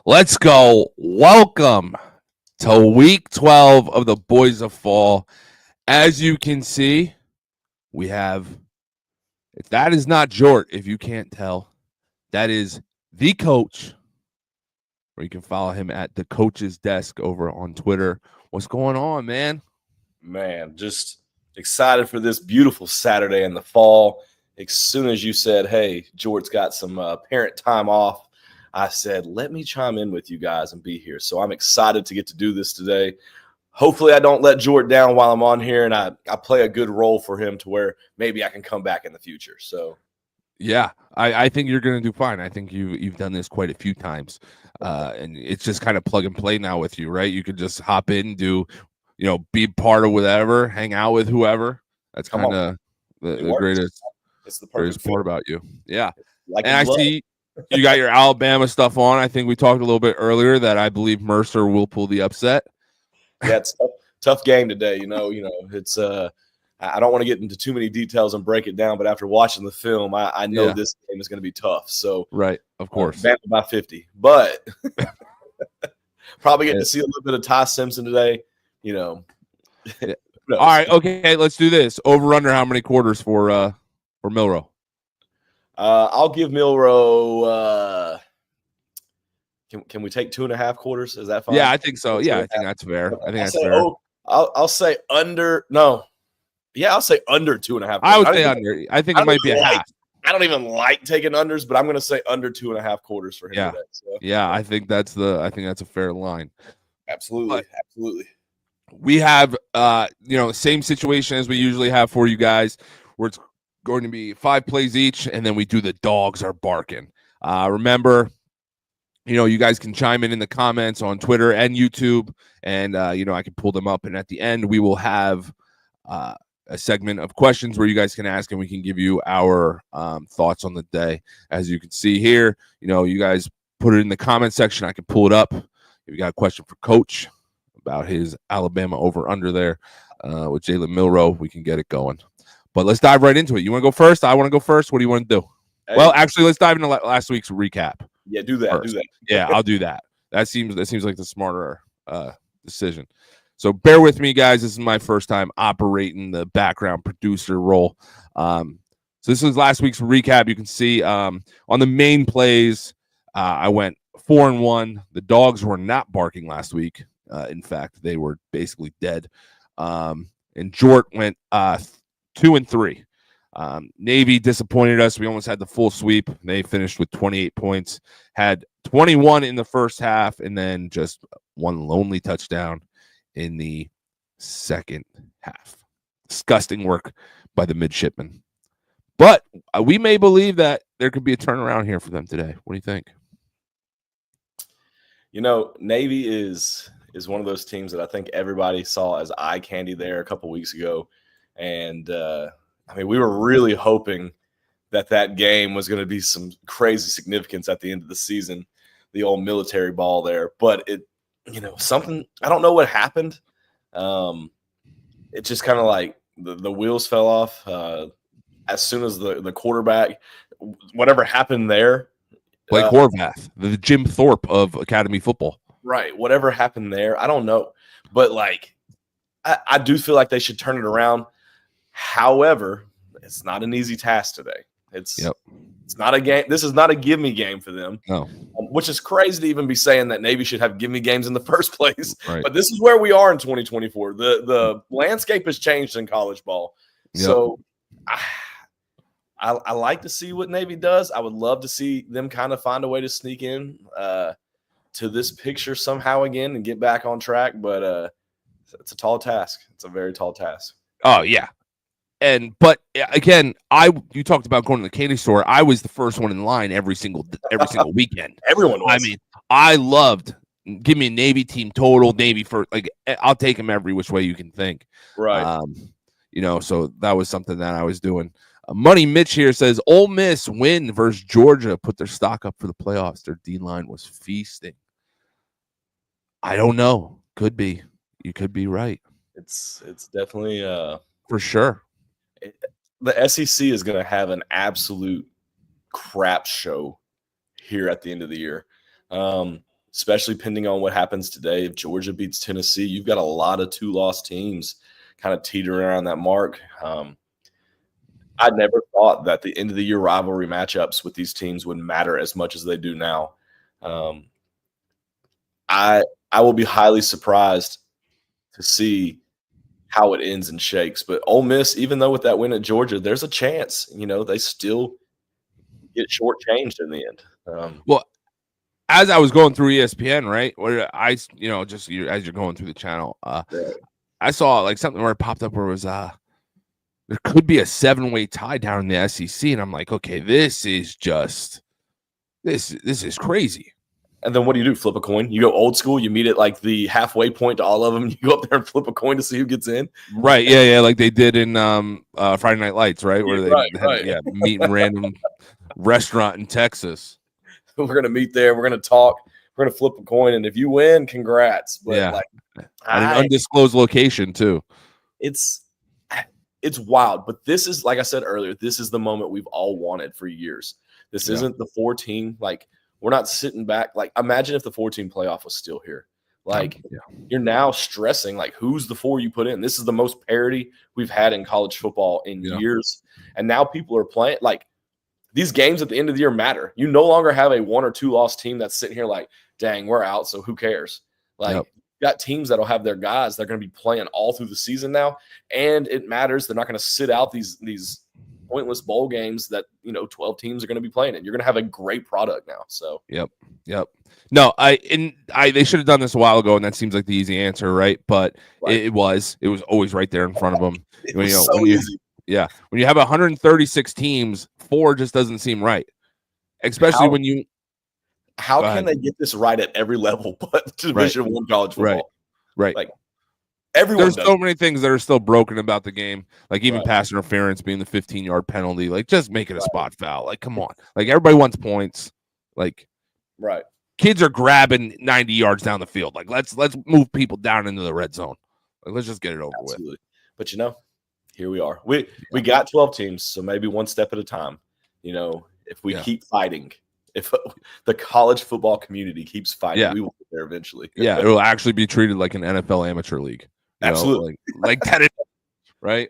Let's go. Welcome to week 12 of the Boys of Fall. As you can see, we have, if that is not Jort, if you can't tell, that is the coach, or you can follow him at the coach's desk over on Twitter. What's going on, man? Man, just excited for this beautiful Saturday in the fall. As soon as you said, hey, Jort's got some parent time off, I said, let me chime in with you guys and be here. So I'm excited to get to do this today. Hopefully I don't let Jort down while I'm on here, and I play a good role for him to where maybe I can come back in the future. So, yeah, I think you're going to do fine. I think you've done this quite a few times, and it's just kind of plug and play now with you, right? You could just hop in, do, be part of whatever, hang out with whoever. That's kind of the greatest. It's the greatest part about you. Yeah, like and I see you got your Alabama stuff on. I think we talked a little bit earlier that I believe Mercer will pull the upset. Yeah, it's a tough game today. It's I don't want to get into too many details and break it down, but after watching the film, I know this game is going to be tough. So right, of course, Bama by 50, but probably getting to see a little bit of Ty Simpson today. All right, okay, let's do this. Over under how many quarters for Milroe? I'll give Milroe. Can we take 2.5 quarters? Is that fine? Yeah, I think so. Yeah, I think that's fair. Okay. I think that's fair. I'll say under. No, yeah, I'll say under 2.5 quarters. I would say under. I think it might be a half. I don't even like taking unders, but I'm going to say under 2.5 quarters for him today. So. Yeah, I think that's a fair line. Absolutely. We have same situation as we usually have for you guys, where it's going to be 5 plays each, and then we do the dogs are barking. Remember, you guys can chime in the comments on Twitter and YouTube, and I can pull them up, and at the end we will have a segment of questions where you guys can ask and we can give you our thoughts on the day. As you can see here, you guys put it in the comment section. I can pull it up. If you got a question for Coach about his Alabama over under there with Jalen Milroe, we can get it going. But let's dive right into it. You want to go first? I want to go first. What do you want to do? Hey. Well, actually, let's dive into last week's recap. Yeah, do that. First. Yeah, I'll do that. That seems like the smarter decision. So bear with me, guys. This is my first time operating the background producer role. So this is last week's recap. You can see on the main plays, I went 4-1. The dogs were not barking last week. In fact, they were basically dead. And Jort went 2-3. Navy disappointed us. We almost had the full sweep. They finished with 28 points, had 21 in the first half, and then just one lonely touchdown in the second half. Disgusting work by the midshipmen. But we may believe that there could be a turnaround here for them today. What do you think? Navy is one of those teams that I think everybody saw as eye candy there a couple weeks ago. And, we were really hoping that game was going to be some crazy significance at the end of the season, the old military ball there. But something, I don't know what happened. It just kind of like the wheels fell off as soon as the quarterback, whatever happened there. Blake Horvath, the Jim Thorpe of Academy football. Right. Whatever happened there, I don't know. But, I do feel like they should turn it around. However, it's not an easy task today. It's not a game. This is not a give-me game for them. No. Which is crazy to even be saying that Navy should have give-me games in the first place. Right. But this is where we are in 2024. The landscape has changed in college ball. Yep. So I like to see what Navy does. I would love to see them kind of find a way to sneak in to this picture somehow again and get back on track. But it's a tall task. It's a very tall task. Oh, yeah. But again, you talked about going to the candy store. I was the first one in line every single weekend. Everyone was. I mean, I loved. Give me a Navy team total, Navy for like I'll take them every which way you can think. Right. So that was something that I was doing. Money Mitch here says Ole Miss win versus Georgia, put their stock up for the playoffs. Their D line was feasting. I don't know. Could be. You could be right. It's definitely for sure. The SEC is going to have an absolute crap show here at the end of the year, especially depending on what happens today. If Georgia beats Tennessee, you've got a lot of 2-loss teams kind of teetering around that mark. I never thought that the end of the year rivalry matchups with these teams would matter as much as they do now. I will be highly surprised to see how it ends and shakes. But Ole Miss, even though with that win at Georgia, there's a chance, they still get shortchanged in the end. Well, as I was going through ESPN, right, where I, as you're going through the channel, I saw like something where it popped up where it was there could be a 7-way tie down in the SEC, and I'm like, okay, this is crazy. And then what do? Flip a coin? You go old school. You meet at like the halfway point to all of them. You go up there and flip a coin to see who gets in. Right? Yeah, like they did in Friday Night Lights, right? Where they had meet in random restaurant in Texas. We're gonna meet there. We're gonna talk. We're gonna flip a coin, and if you win, congrats. But at an undisclosed location too. It's wild. But this is, like I said earlier, this is the moment we've all wanted for years. This isn't the 4-team. Like, we're not sitting back. Like, imagine if the 4-team playoff was still here. Like, you're now stressing, like, who's the 4 you put in? This is the most parity we've had in college football in years. And now people are playing. Like, these games at the end of the year matter. You no longer have a 1 or 2 loss team that's sitting here like, dang, we're out, so who cares? Like, you got teams that'll have their guys. They're going to be playing all through the season now, and it matters. They're not going to sit out these pointless bowl games that 12 teams are going to be playing in. You're going to have a great product now. So yep. No, they should have done this a while ago, and that seems like the easy answer, right? But it was always right there in front of them. Easy. Yeah, when you have 136 teams, 4 just doesn't seem right, especially when you. How can they get this right at every level but Division I college football? Right. Like, everyone. There's so many things that are still broken about the game, like even pass interference being the 15-yard penalty. Like, just make it a spot foul. Like, come on. Like, everybody wants points. Like, kids are grabbing 90 yards down the field. Like, let's move people down into the red zone. Like, let's just get it over with. But here we are. We got 12 teams, so maybe one step at a time. If we keep fighting, if the college football community keeps fighting, we will get there eventually. It will actually be treated like an NFL amateur league. Absolutely. Like that, right?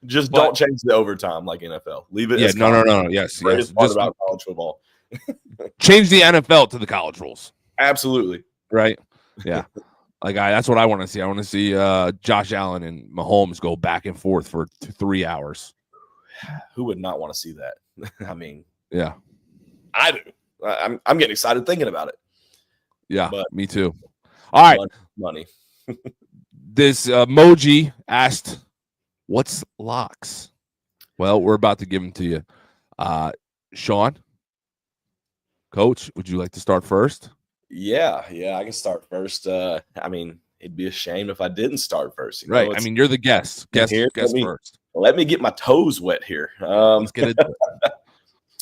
Just don't change the overtime like NFL. Leave it. No. Yes. Just about college football. Change the NFL to the college rules. Absolutely. Right. Yeah. That's what I want to see. I want to see Josh Allen and Mahomes go back and forth for 3 hours. Who would not want to see that? I mean, I do. I'm getting excited thinking about it. Yeah, me too. All right, money. This emoji asked, "What's locks?" Well, we're about to give them to you. Sean, Coach, would you like to start first? Yeah, I can start first. I mean, it'd be a shame if I didn't start first. Right. I mean, you're the guest. Guest first. Let me get my toes wet here. Let's get it.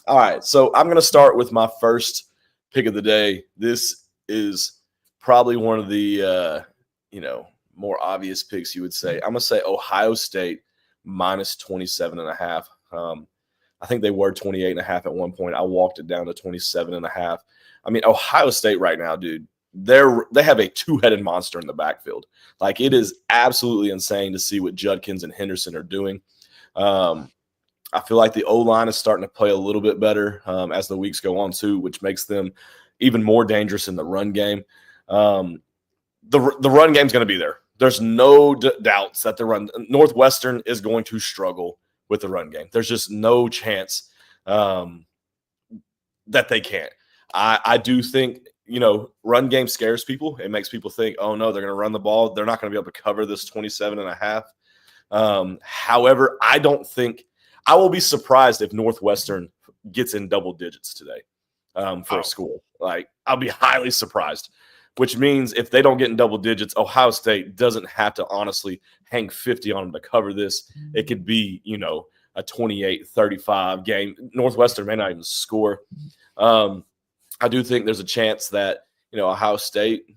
All right, so I'm going to start with my first pick of the day. This is probably one of the more obvious picks you would say. I'm going to say Ohio State minus 27.5. I think they were 28.5 at one point. I walked it down to 27.5. I mean, Ohio State right now, dude, they have a 2-headed monster in the backfield. Like, it is absolutely insane to see what Judkins and Henderson are doing. I feel like the O-line is starting to play a little bit better as the weeks go on too, which makes them even more dangerous in the run game. The run game is going to be there. There's no doubts that Northwestern is going to struggle with the run game. There's just no chance that they can't. I do think, run game scares people. It makes people think, oh no, they're going to run the ball. They're not going to be able to cover this 27.5. However, I will be surprised if Northwestern gets in double digits today for a score. Like, I'll be highly surprised, which means if they don't get in double digits, Ohio State doesn't have to honestly hang 50 on them to cover this. It could be, a 28-35 game. Northwestern may not even score. I do think there's a chance that, Ohio State,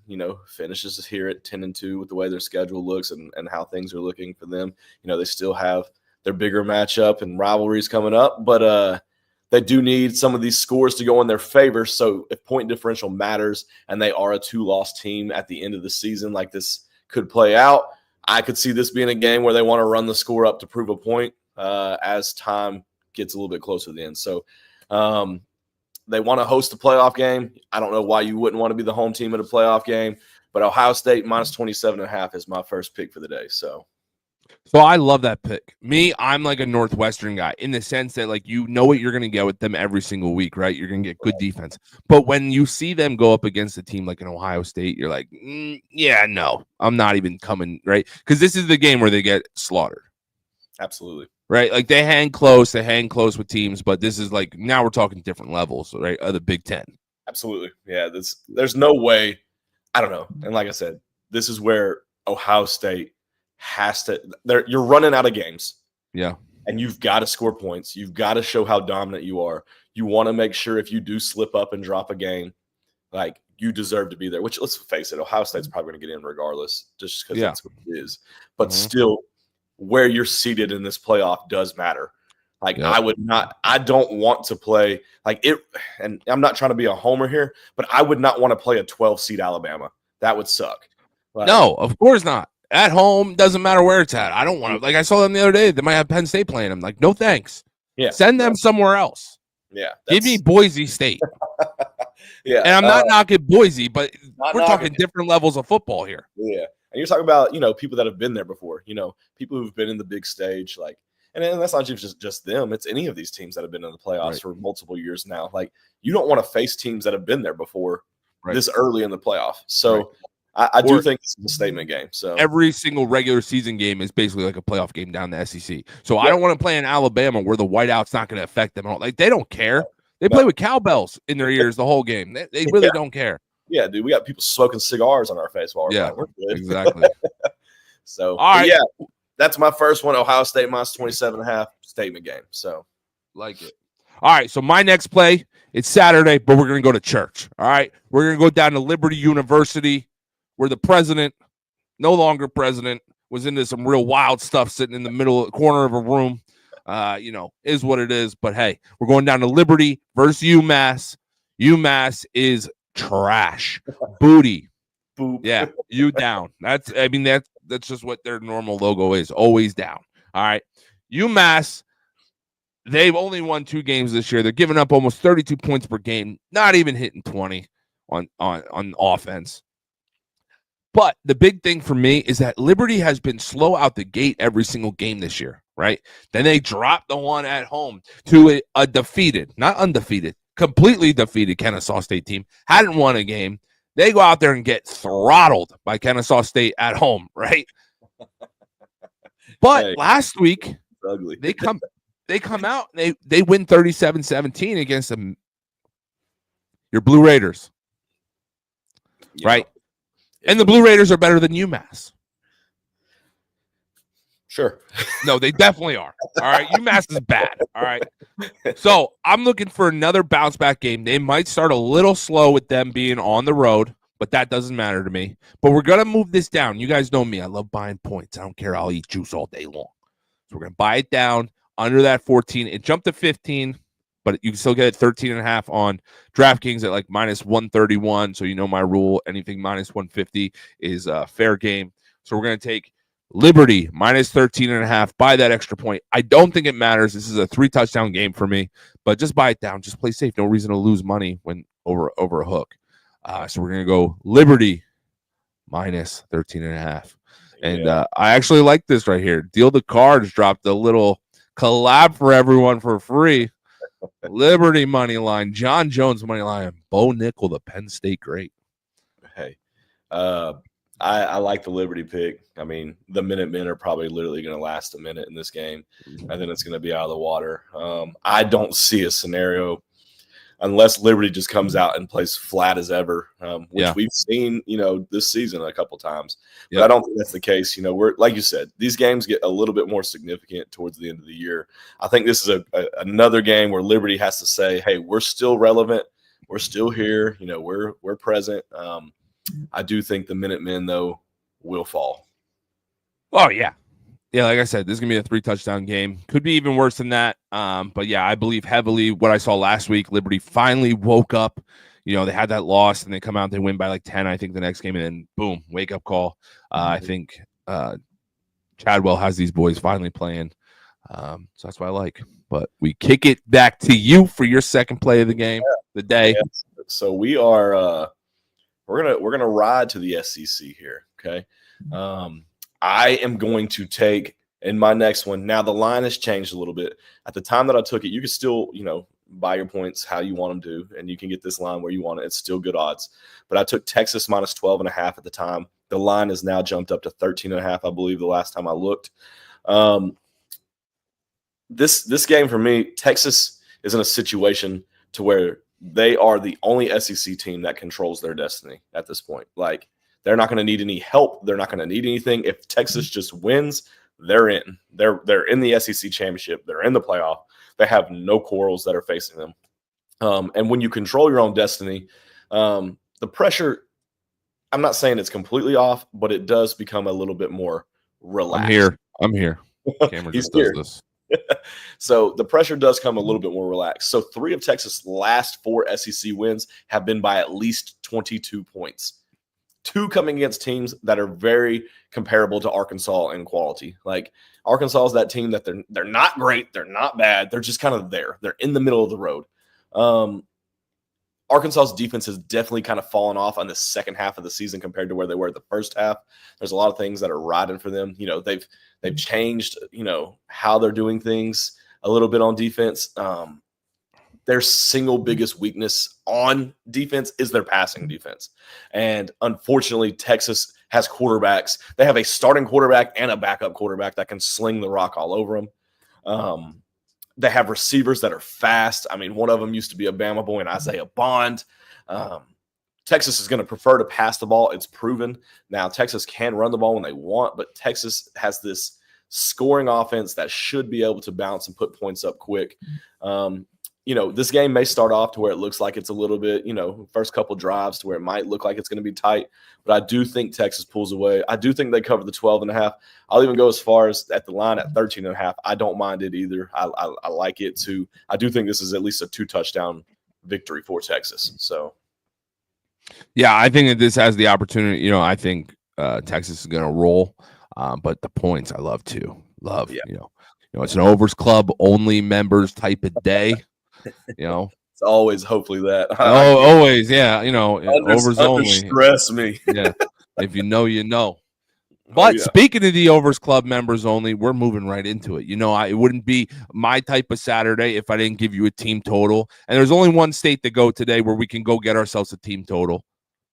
finishes here at 10-2 with the way their schedule looks and how things are looking for them. They still have their bigger matchup and rivalries coming up, but they do need some of these scores to go in their favor. So if point differential matters and they are a 2-loss team at the end of the season, like this could play out, I could see this being a game where they want to run the score up to prove a point as time gets a little bit closer to the end. So they want to host a playoff game. I don't know why you wouldn't want to be the home team in a playoff game, but Ohio State minus 27.5 is my first pick for the day. So I love that pick. I'm like a Northwestern guy in the sense that, like, what you're going to get with them every single week, right? You're going to get good defense. But when you see them go up against a team like an Ohio State, you're like, yeah, no, I'm not even coming, right? Because this is the game where they get slaughtered. Absolutely. Right? Like, they hang close with teams, but this is like, now we're talking different levels, right? Of the Big Ten. Absolutely. Yeah, there's no way. I don't know. And like I said, this is where Ohio State has to – you're running out of games. Yeah. And you've got to score points. You've got to show how dominant you are. You want to make sure if you do slip up and drop a game, like, you deserve to be there, which, let's face it, Ohio State's probably going to get in regardless just because that's what it is. But still, where you're seated in this playoff does matter. Like, I don't want to play like it. And I'm not trying to be a homer here, but I would not want to play a 12-seed Alabama. That would suck. Like, no, of course not. At home, doesn't matter where it's at. I don't want to. Like, I saw them the other day. They might have Penn State playing them. Like, no thanks. Yeah. Send them somewhere else. Yeah. Give me Boise State. Yeah. And I'm not knocking Boise, but we're talking it. different levels of football here. Yeah. And you're talking about, people that have been there before, people who've been in the big stage, like, and that's not just them. It's any of these teams that have been in the playoffs for multiple years now. Like, you don't want to face teams that have been there before this early in the playoff. So I do think this is a statement game. So every single regular season game is basically like a playoff game down the SEC. So I don't want to play in Alabama where the whiteout's not going to affect them at all. Like, they don't care. They play with cowbells in their ears the whole game. They really don't care. Yeah, dude, we got people smoking cigars on our face while we're playing. We're good. Exactly. So, all right. Yeah, that's my first one. Ohio State minus 27.5 statement game. So, like it. All right, so my next play, it's Saturday, but we're going to go to church. All right, we're going to go down to Liberty University, where the president, no longer president, was into some real wild stuff sitting in the corner of a room. Is what it is. But hey, we're going down to Liberty versus UMass. UMass is trash. Booty. Boop. Yeah, you down. That's just what their normal logo is. Always down. All right. UMass, they've only won 2 games this year. They're giving up almost 32 points per game, not even hitting 20 on offense. But the big thing for me is that Liberty has been slow out the gate every single game this year, right? Then they dropped the one at home to a defeated, not undefeated, completely defeated Kennesaw State team. Hadn't won a game. They go out there and get throttled by Kennesaw State at home, right? But last week, they come out and they win 37-17 against your Blue Raiders, right? And the Blue Raiders are better than UMass. Sure. No, they definitely are. All right. UMass is bad. All right. So I'm looking for another bounce back game. They might start a little slow with them being on the road, but that doesn't matter to me. But we're going to move this down. You guys know me. I love buying points. I don't care. I'll eat juice all day long. So we're going to buy it down under that 14. It jumped to 15, but you can still get it 13.5 on DraftKings at like minus 131. So you know my rule. Anything minus 150 is a fair game. So we're going to take Liberty minus 13.5. Buy that extra point. I don't think it matters. This is a 3-touchdown game for me, but just buy it down. Just play safe. No reason to lose money when over a hook. So we're going to go Liberty minus 13.5. And I actually like this right here. Deal the Cards dropped a little collab for everyone for free. Liberty money line, John Jones money line, Bo Nickel, the Penn State great. Hey, I like the Liberty pick. I mean, the Minutemen are probably literally going to last a minute in this game, and then it's going to be out of the water. I don't see a scenario unless Liberty just comes out and plays flat as ever, which we've seen, this season a couple times. But I don't think that's the case. We're like you said, these games get a little bit more significant towards the end of the year. I think this is another game where Liberty has to say, "Hey, we're still relevant. We're still here. We're present." I do think the Minutemen, though, will fall. Oh, yeah. Yeah, like I said, this is going to be a 3-touchdown game. Could be even worse than that. But, yeah, I believe heavily what I saw last week. Liberty finally woke up. They had that loss, and they come out, they win by like 10, I think, the next game, and then, boom, wake-up call. I think Chadwell has these boys finally playing. So that's what I like. But we kick it back to you for your second play of the game, the day. Yeah. So we are we're gonna ride to the SEC here, okay? I am going to take in my next one. Now the line has changed a little bit. At the time that I took it, you could still, buy your points how you want them to, and you can get this line where you want it. It's still good odds. But I took Texas minus 12.5 at the time. The line has now jumped up to 13.5, I believe, the last time I looked. This game for me, Texas is in a situation to where they are the only SEC team that controls their destiny at this point. Like, they're not going to need any help. They're not going to need anything. If Texas just wins, they're in. They're in the SEC championship. They're in the playoff. They have no quarrels that are facing them. And when you control your own destiny, the pressure, I'm not saying it's completely off, but it does become a little bit more relaxed. I'm here. Cameron just does this. So the pressure does come a little bit more relaxed. So 3 of Texas' last 4 SEC wins have been by at least 22 points. 2 coming against teams that are very comparable to Arkansas in quality. Like, Arkansas is that team that they're not great, they're not bad, they're just kind of there. They're in the middle of the road. Arkansas's defense has definitely kind of fallen off on the second half of the season compared to where they were the first half. There's a lot of things that are riding for them. They've changed, how they're doing things a little bit on defense. Their single biggest weakness on defense is their passing defense. And unfortunately, Texas has quarterbacks. They have a starting quarterback and a backup quarterback that can sling the rock all over them. They have receivers that are fast. I mean, one of them used to be a Bama boy and Isaiah Bond. Texas is going to prefer to pass the ball. It's proven. Now, Texas can run the ball when they want, but Texas has this scoring offense that should be able to bounce and put points up quick. This game may start off to where it looks like it's a little bit, first couple drives to where it might look like it's going to be tight. But I do think Texas pulls away. I do think they cover the 12.5. I'll even go as far as at the line at 13.5. I don't mind it either. I like it too. I do think this is at least a 2-touchdown victory for Texas. So, yeah, I think that this has the opportunity. I think Texas is going to roll. But the points I love too. It's an Overs Club only members type of day. It's always hopefully that. Always, yeah. Overs only. Stress me. Yeah. If you know. But speaking of the Overs Club members only, we're moving right into it. It wouldn't be my type of Saturday if I didn't give you a team total. And there's only one state to go today where we can go get ourselves a team total.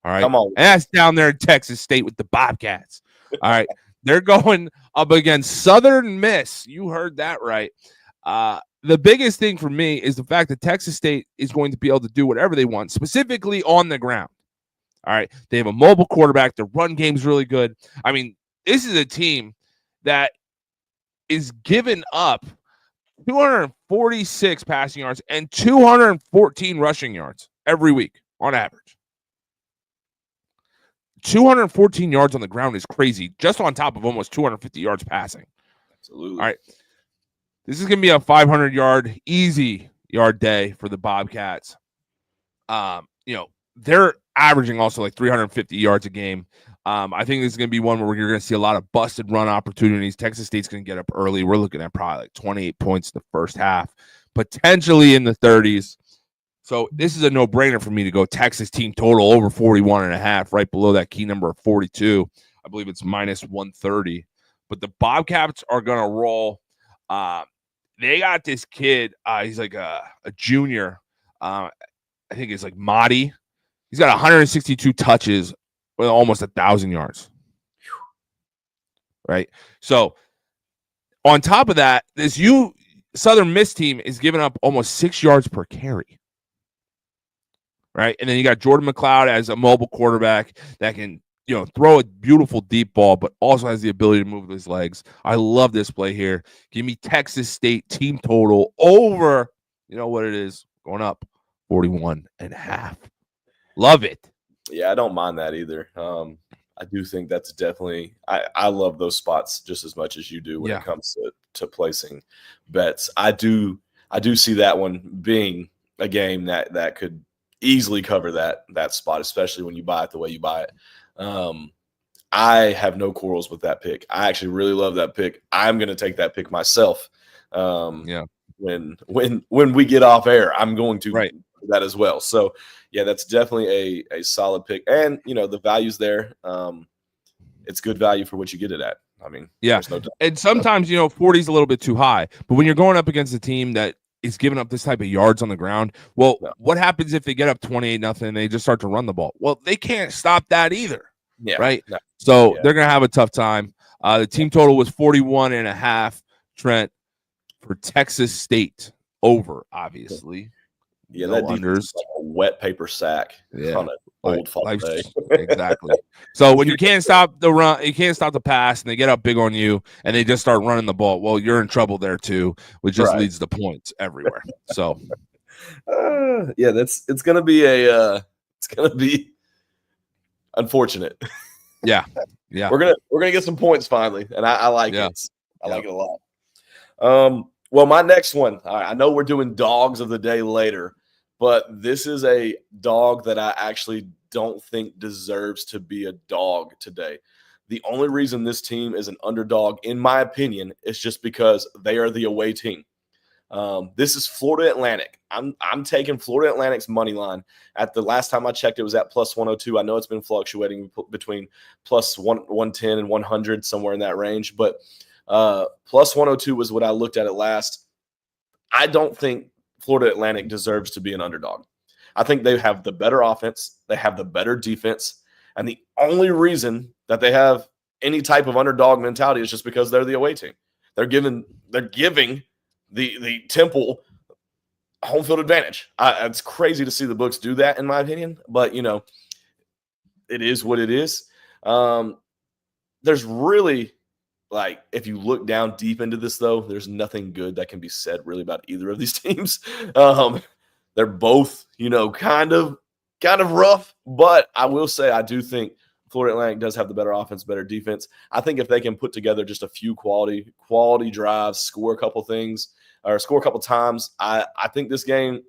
All right. Come on. And that's down there in Texas State with the Bobcats. All right. They're going up against Southern Miss. You heard that right. The biggest thing for me is the fact that Texas State is going to be able to do whatever they want, specifically on the ground. All right. They have a mobile quarterback. Their run game's really good. I mean, this is a team that is giving up 246 passing yards and 214 rushing yards every week on average. 214 yards on the ground is crazy, just on top of almost 250 yards passing. Absolutely. All right. This is going to be a 500-yard, easy yard day for the Bobcats. They're averaging also like 350 yards a game. I think this is going to be one where you're going to see a lot of busted run opportunities. Texas State's going to get up early. We're looking at probably like 28 points in the first half, potentially in the 30s. So this is a no-brainer for me to go Texas team total over 41.5, right below that key number of 42. I believe it's minus 130. But the Bobcats are going to roll. They got this kid. He's like a junior. I think it's like Mahdi. He's got 162 touches with almost 1,000 yards. right? So on top of that, this Southern Miss team is giving up almost 6 yards per carry, right? And then you got Jordan McLeod as a mobile quarterback that can, throw a beautiful deep ball, but also has the ability to move his legs. I love this play here. Give me Texas State team total over, you know what it is, going up 41.5. Love it. Yeah, I don't mind that either. I do think that's definitely I love those spots just as much as you do when it comes to placing bets. I do see that one being a game that could easily cover that spot, especially when you buy it the way you buy it. I have no quarrels with that pick. I actually really love that pick. I'm going to take that pick myself. When we get off air, I'm going to do that as well. So yeah, that's definitely a solid pick. And the value's there. It's good value for what you get it at. I mean, there's no doubt. And sometimes, 40 is a little bit too high, but when you're going up against a team that is giving up this type of yards on the ground, what happens if they get up 28-0 and they just start to run the ball? Well, they can't stop that either. Yeah. Right. No. So they're going to have a tough time. The team total was 41.5, Trent, for Texas State over, obviously. Yeah, that defense is like a wet paper sack on an old fall day. Exactly. So when you can't stop the run, you can't stop the pass, and they get up big on you, and they just start running the ball. Well, you're in trouble there too, which just leads to points everywhere. So, it's gonna be unfortunate. Yeah. We're gonna get some points finally, and I like it. I like it a lot. Well, my next one, I know we're doing dogs of the day later, but this is a dog that I actually don't think deserves to be a dog today. The only reason this team is an underdog, in my opinion, is just because they are the away team. This is Florida Atlantic. I'm taking Florida Atlantic's money line. At the last time I checked, it was at plus 102. I know it's been fluctuating between plus 110 and 100, somewhere in that range, but plus 102 was what I looked at last. I don't think Florida Atlantic deserves to be an underdog. I think they have the better offense. They have the better defense. And the only reason that they have any type of underdog mentality is just because they're the away team. They're giving the Temple home field advantage. It's crazy to see the books do that, in my opinion. But, it is what it is. There's really – if you look down deep into this, though, there's nothing good that can be said really about either of these teams. They're both, kind of rough, but I will say I do think Florida Atlantic does have the better offense, better defense. I think if they can put together just a few quality drives, score a couple things, or score a couple times, I think this game,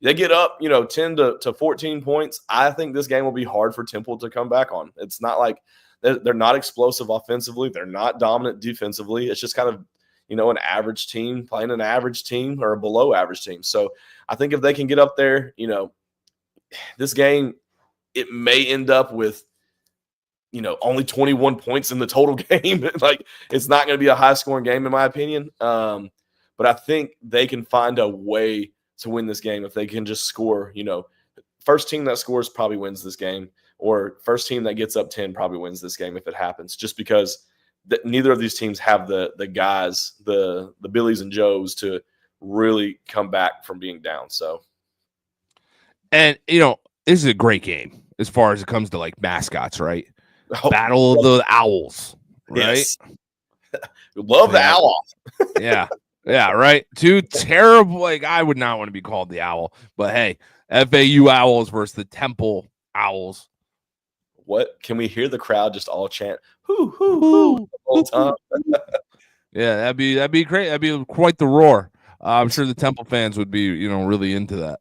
they get up, 10 to 14 points. I think this game will be hard for Temple to come back on. It's not like they're not explosive offensively. They're not dominant defensively. It's just kind of, an average team playing an average team or a below average team. So I think if they can get up there, this game, it may end up with, only 21 points in the total game. It's not going to be a high scoring game, in my opinion. But I think they can find a way to win this game if they can just score, first team that scores probably wins this game. Or first team that gets up 10 probably wins this game if it happens, just because neither of these teams have the guys, the Billies and Joes to really come back from being down. So, and this is a great game as far as it comes to mascots, right? Battle of the Owls, right? Yes. Love the owl. Yeah, right. Two terrible. I would not want to be called the Owl, but hey, FAU Owls versus the Temple Owls. What can we hear the crowd just all chant "hoo hoo hoo" the whole time? Yeah, that'd be great. That'd be quite the roar. I'm sure the Temple fans would be, really into that.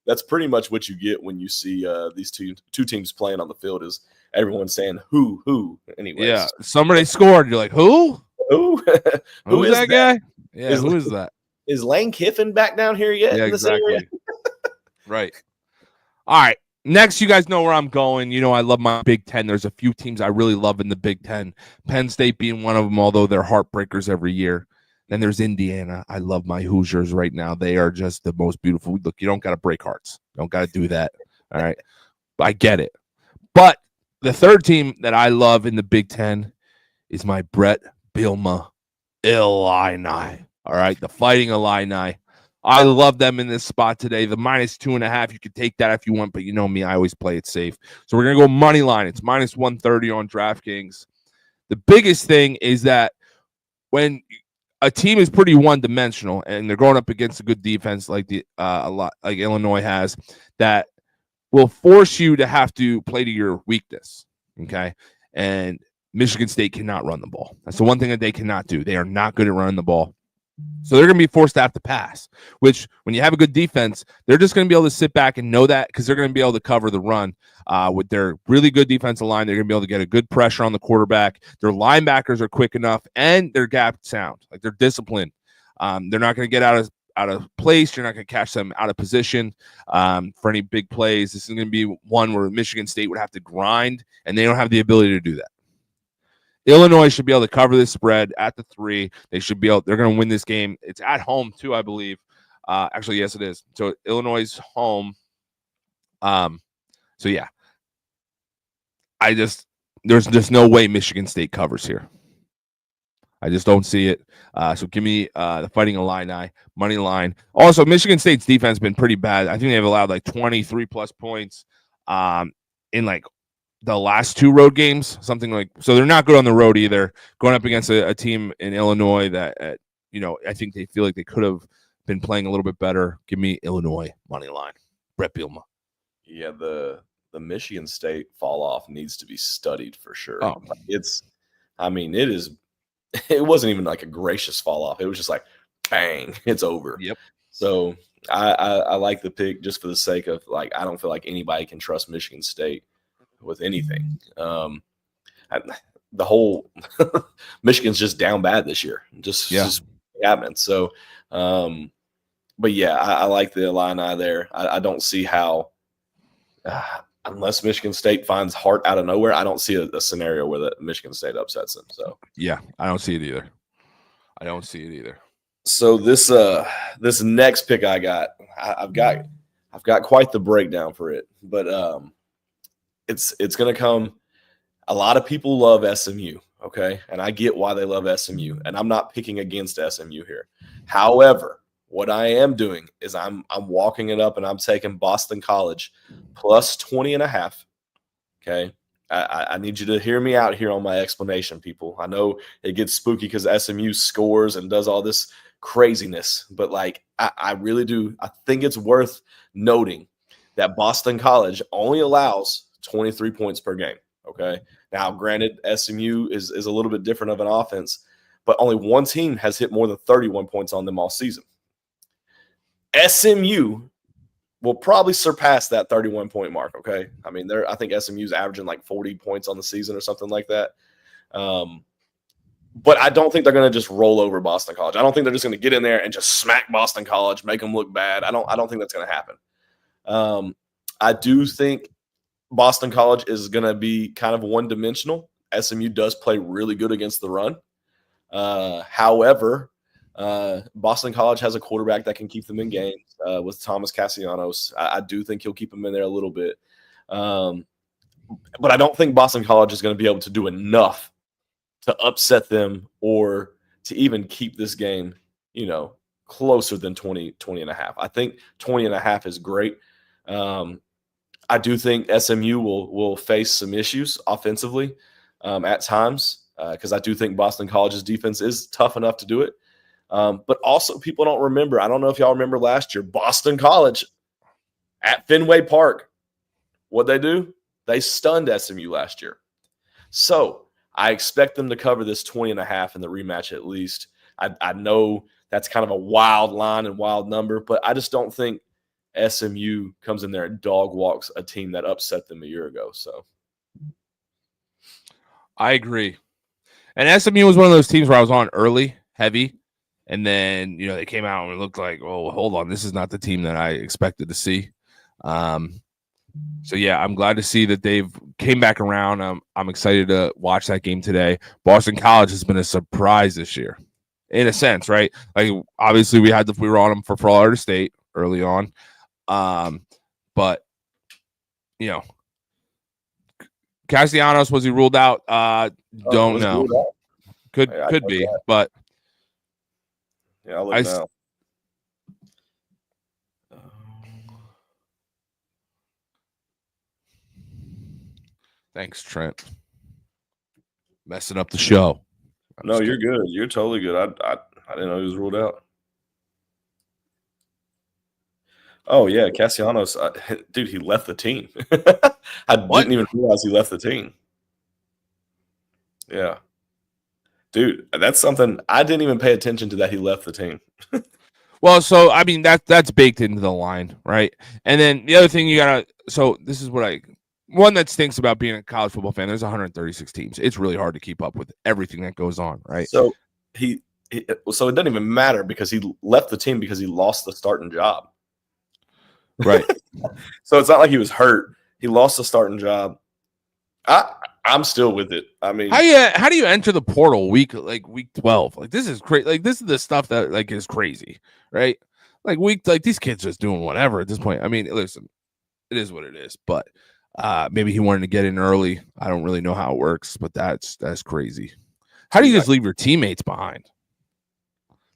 That's pretty much what you get when you see these two teams playing on the field. Is everyone saying "who"? Anyways, yeah, somebody scored. You're like, who? Who? Who is that guy? Yeah, who is that? Is Lane Kiffin back down here yet? Yeah, in this exactly. area? Right. All right. Next, you guys know where I'm going. I love my Big Ten. There's a few teams I really love in the Big Ten. Penn State being one of them, although they're heartbreakers every year. Then there's Indiana. I love my Hoosiers right now. They are just the most beautiful. Look, you don't got to break hearts. You don't got to do that. All right. I get it. But the third team that I love in the Big Ten is my Brett Bielma Illini. All right, the Fighting Illini. I love them in this spot today. The -2.5, you could take that if you want, but you know me, I always play it safe. So we're going to go money line. It's -130 on DraftKings. The biggest thing is that when a team is pretty one-dimensional and they're going up against a good defense like like Illinois has, that will force you to have to play to your weakness, okay? And Michigan State cannot run the ball. That's the one thing that they cannot do. They are not good at running the ball. So they're going to be forced to have to pass, which when you have a good defense, they're just going to be able to sit back and know that because they're going to be able to cover the run with their really good defensive line. They're going to be able to get a good pressure on the quarterback. Their linebackers are quick enough and they're gap sound. Like they're disciplined. They're not going to get out of place. You're not going to catch them out of position for any big plays. This is going to be one where Michigan State would have to grind, and they don't have the ability to do that. Illinois should be able to cover this spread at the 3. They should be able. They're going to win this game. It's at home too, I believe. Actually, yes, it is. So Illinois' home. So yeah, there's just no way Michigan State covers here. I just don't see it. So give me the Fighting Illini money line. Also, Michigan State's defense has been pretty bad. I think they've allowed like 23 plus points in like the last 2 road games, something like. So they're not good on the road either. Going up against a team in Illinois that I think they feel like they could have been playing a little bit better. Give me Illinois money line. Brett Bielema. Yeah, the Michigan State fall off needs to be studied for sure. Oh. It wasn't even like a gracious fall off. It was just like, bang, it's over. Yep. So I like the pick just for the sake of like, I don't feel like anybody can trust Michigan State with anything. The whole Michigan's just down bad this year. Just happening. So, but yeah, I like the Illini there. I don't see how, unless Michigan State finds heart out of nowhere, I don't see a scenario where the Michigan State upsets them. So yeah, I don't see it either. So this next pick I've got quite the breakdown for it, but it's going to come. A lot of people love SMU, okay, and I get why they love SMU, and I'm not picking against SMU here. However, what I am doing is I'm walking it up and I'm taking Boston College plus 20.5. Okay. I need you to hear me out here on my explanation, people. I know it gets spooky because SMU scores and does all this craziness, but like I really do. I think it's worth noting that Boston College only allows 23 points per game. Okay. Now, granted, SMU is a little bit different of an offense, but only one team has hit more than 31 points on them all season. SMU will probably surpass that 31-point mark, okay? I mean, I think SMU's averaging like 40 points on the season or something like that. But I don't think they're going to just roll over Boston College. I don't think they're just going to get in there and just smack Boston College, make them look bad. I don't think that's going to happen. I do think Boston College is going to be kind of one-dimensional. SMU does play really good against the run. However, Boston College has a quarterback that can keep them in games with Thomas Castellanos. I do think he'll keep them in there a little bit. But I don't think Boston College is going to be able to do enough to upset them or to even keep this game, closer than 20.5. I think 20.5 is great. I do think SMU will face some issues offensively at times because I do think Boston College's defense is tough enough to do it. But also people don't remember. I don't know if y'all remember last year, Boston College at Fenway Park. What'd they do? They stunned SMU last year. So I expect them to cover this 20.5 in the rematch at least. I know that's kind of a wild line and wild number, but I just don't think SMU comes in there and dog walks a team that upset them a year ago. So I agree. And SMU was one of those teams where I was on early, heavy. And then, they came out and it looked like, oh, hold on, this is not the team that I expected to see. So, yeah, I'm glad to see that they've came back around. I'm excited to watch that game today. Boston College has been a surprise this year, in a sense, right? Like, obviously, we were on them for Florida State early on. But, Castellanos, was he ruled out? Don't know. Could be, but yeah, I'll look now. Thanks, Trent. Messing up the show. No, you're good. You're totally good. I didn't know he was ruled out. Oh yeah, Castellanos, dude, he left the team. I didn't even realize he left the team. Yeah, dude, that's something I didn't even pay attention to, that he left the team. Well, so I mean that's baked into the line, right? And then the other thing you gotta. So this is what one that stinks about being a college football fan. There's 136 teams. It's really hard to keep up with everything that goes on, right? So so it doesn't even matter because he left the team because he lost the starting job. Right. So it's not like he was hurt. He lost the starting job. I'm still with it. I mean, how do you enter the portal week 12? Like this is crazy. Like this is the stuff that is crazy, right? These kids just doing whatever at this point. I mean, listen, it is what it is. But maybe he wanted to get in early. I don't really know how it works, but that's crazy. How do you just leave your teammates behind?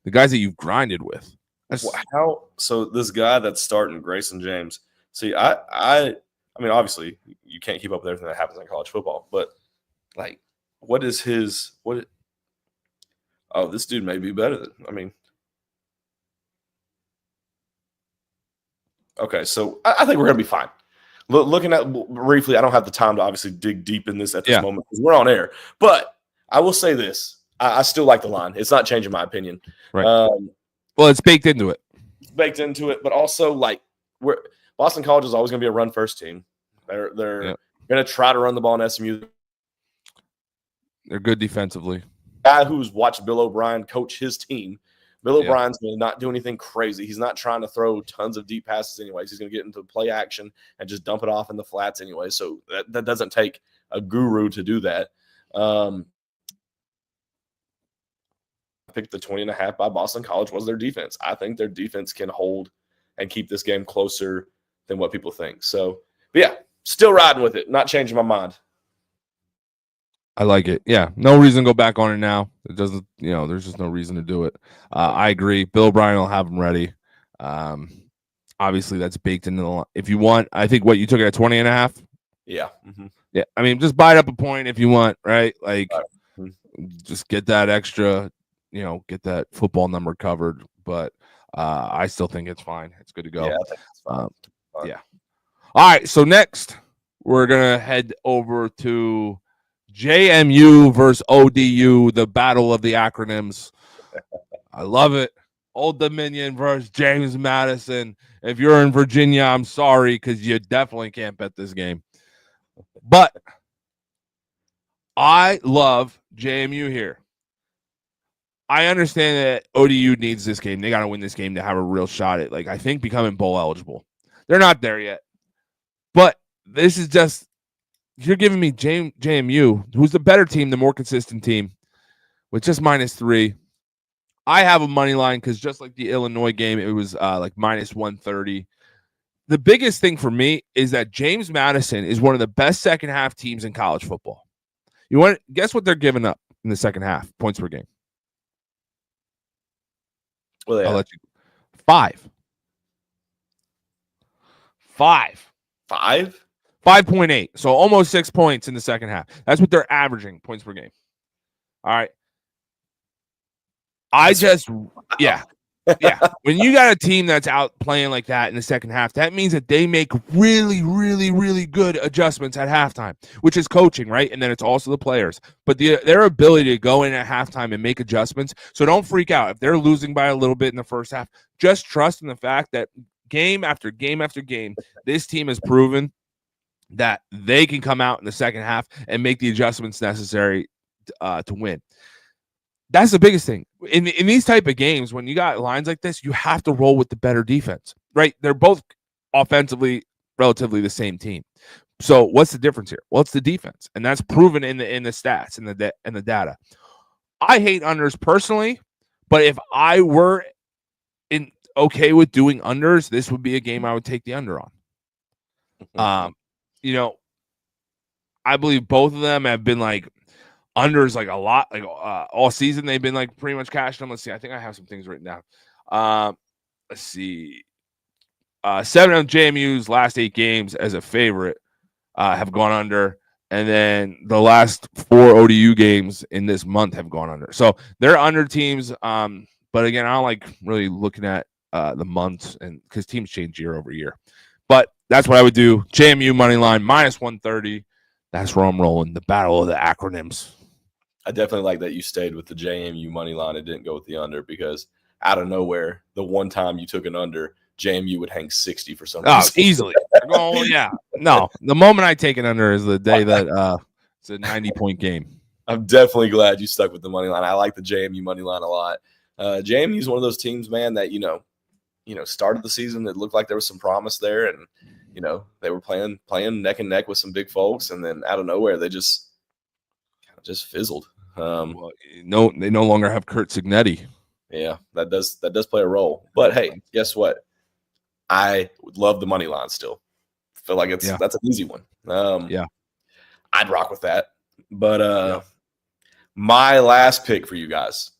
The guys that you've grinded with. So this guy that's starting, Grayson James. See, I mean, obviously, you can't keep up with everything that happens in college football, but what is his what? Oh, this dude may be better than. I mean, okay, so I think we're gonna be fine. Looking at briefly, I don't have the time to obviously dig deep in this at this moment because we're on air. But I will say this: I still like the line. It's not changing my opinion. Right. Well, it's baked into it. It's baked into it, but also Boston College is always going to be a run first team. They're going to try to run the ball in SMU. They're good defensively. Guy who's watched Bill O'Brien coach his team. Bill O'Brien's going to not do anything crazy. He's not trying to throw tons of deep passes anyways. He's going to get into play action and just dump it off in the flats anyway. So that doesn't take a guru to do that. I picked the 20.5 by Boston College was their defense. I think their defense can hold and keep this game closer than what people think. So, but yeah, still riding with it. Not changing my mind. I like it. Yeah. No reason to go back on it now. It doesn't, there's just no reason to do it. I agree. Bill O'Brien will have them ready. Obviously that's baked into the line. If you want, I think what you took it at 20.5. Yeah. Mm-hmm. Yeah. I mean, just buy it up a point if you want, right? Just get that extra, get that football number covered. But I still think it's fine. It's good to go. Yeah, I think it's fine. Yeah. All right. So next, we're going to head over to JMU versus ODU, the battle of the acronyms. I love it. Old Dominion versus James Madison. If you're in Virginia, I'm sorry because you definitely can't bet this game. But I love JMU here. I understand that ODU needs this game. They got to win this game to have a real shot at, I think, becoming bowl eligible. They're not there yet. But this is just, you're giving me JMU, who's the better team, the more consistent team, with just -3. I have a money line because just like the Illinois game, it was -130. The biggest thing for me is that James Madison is one of the best second half teams in college football. You want guess what they're giving up in the second half, points per game? Well, I'll let you. 5. 5.8. So almost 6 points in the second half. That's what they're averaging points per game. All right. Yeah. When you got a team that's out playing like that in the second half, that means that they make really, really, really good adjustments at halftime, which is coaching, right? And then it's also the players. But their ability to go in at halftime and make adjustments. So don't freak out. If they're losing by a little bit in the first half, just trust in the fact that game after game after game, this team has proven that they can come out in the second half and make the adjustments necessary to win. That's the biggest thing. In these type of games, when you got lines like this, you have to roll with the better defense, right? They're both offensively relatively the same team. So what's the difference here? Well, it's the defense, and that's proven in the stats and the data. I hate unders personally, but if I were okay with doing unders, this would be a game I would take the under on. I believe both of them have been unders like a lot, like all season they've been like pretty much cashing them. Let's see. I think I have some things written down. Let's see. 7 of JMU's last 8 games as a favorite have gone under, and then the last 4 ODU games in this month have gone under. So they're under teams. But again, I don't like really looking at the months, and because teams change year over year. But that's what I would do. JMU money line minus 130. That's where I'm rolling. The battle of the acronyms. I definitely like that you stayed with the JMU money line and didn't go with the under, because out of nowhere, the one time you took an under, JMU would hang 60 for some reason. Easily. Oh, yeah. No, the moment I take it under is the day that it's a 90-point game. I'm definitely glad you stuck with the money line. I like the JMU money line a lot. JMU is one of those teams, man, that, started the season. It looked like there was some promise there, and, they were playing neck and neck with some big folks, and then out of nowhere, they just fizzled. Well, they no longer have Kurt Signetti. Yeah, that does play a role. But hey, guess what? I would love the money line still. Feel like that's an easy one. I'd rock with that. But my last pick for you guys,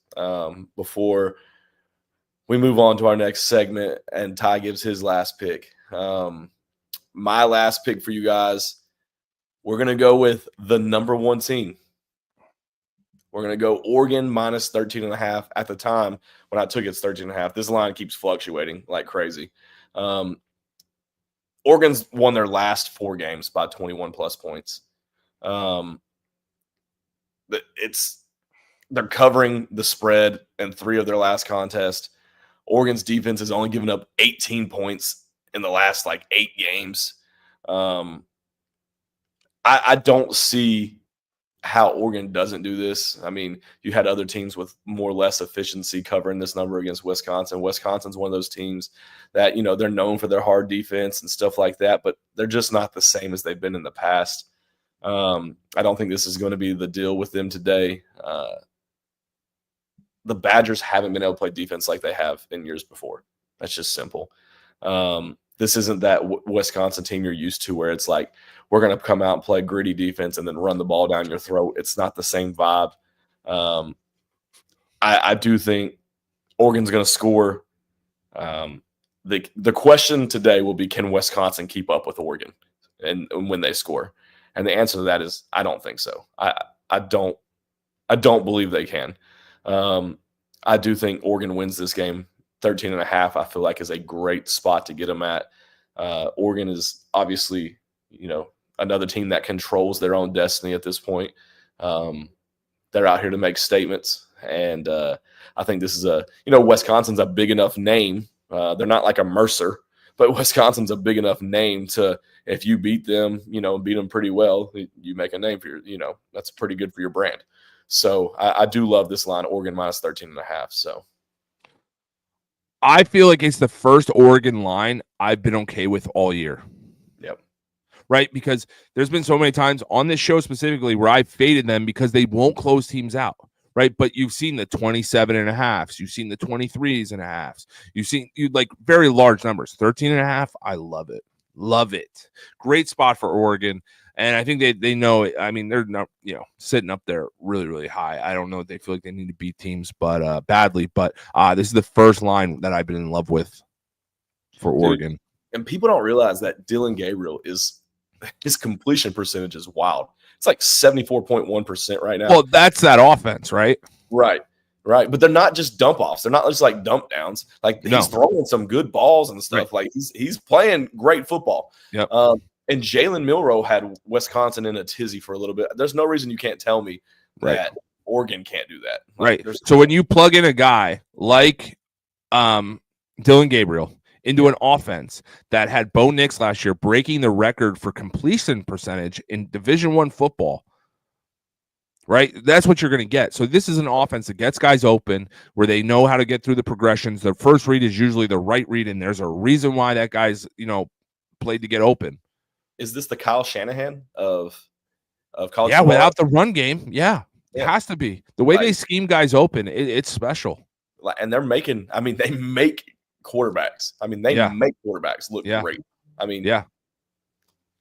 before we move on to our next segment and Ty gives his last pick. My last pick for you guys, we're going to go with the number 1 team. We're going to go Oregon minus 13.5. At the time when I took it, it's 13.5. This line keeps fluctuating like crazy. Oregon's won their last 4 games by 21-plus points. They're covering the spread in 3 of their last contests. Oregon's defense has only given up 18 points in the last 8 games. I don't see how Oregon doesn't do this. I mean, you had other teams with more or less efficiency covering this number against Wisconsin. Wisconsin's one of those teams that, they're known for their hard defense and stuff like that, but they're just not the same as they've been in the past. I don't think this is going to be the deal with them today. The Badgers haven't been able to play defense like they have in years before. That's just simple. This isn't that Wisconsin team you're used to where it's like, we're going to come out and play gritty defense and then run the ball down your throat. It's not the same vibe. I do think Oregon's going to score. The question today will be, can Wisconsin keep up with Oregon and when they score? And the answer to that is, I don't think so. I don't believe they can. I do think Oregon wins this game. 13.5, I feel like, is a great spot to get them at. Oregon is obviously, another team that controls their own destiny at this point. They're out here to make statements. And I think this is Wisconsin's a big enough name. They're not like a Mercer, but Wisconsin's a big enough name to, if you beat them, beat them pretty well, you make a name for that's pretty good for your brand. So I do love this line, Oregon minus 13.5. So I feel like it's the first Oregon line I've been okay with all year. Yep. Right? Because there's been so many times on this show specifically where I faded them because they won't close teams out. Right? But you've seen the 27.5s. You've seen the 23.5s. You've seen very large numbers. 13.5. I love it. Love it. Great spot for Oregon. And I think they know it. I mean, they're not, sitting up there really, really high. I don't know if they feel like they need to beat teams badly, but this is the first line that I've been in love with for Oregon. And people don't realize that Dylan Gabriel his completion percentage is wild. It's like 74.1% right now. Well, that's that offense, right? Right. But they're not just dump offs. They're not just like dump downs. He's throwing some good balls and stuff. Right. He's playing great football. Yep. And Jalen Milroe had Wisconsin in a tizzy for a little bit. There's no reason you can't tell me that Oregon can't do that. Right. So when you plug in a guy like Dylan Gabriel into an offense that had Bo Nix last year breaking the record for completion percentage in Division I football, right? That's what you're going to get. So this is an offense that gets guys open where they know how to get through the progressions. The first read is usually the right read, and there's a reason why that guy's, played to get open. Is this the Kyle Shanahan of college? Yeah, football? Without the run game, it has to be. The way they scheme guys open, it's special. And they're making. I mean, they make quarterbacks. I mean, they make quarterbacks look great. I mean,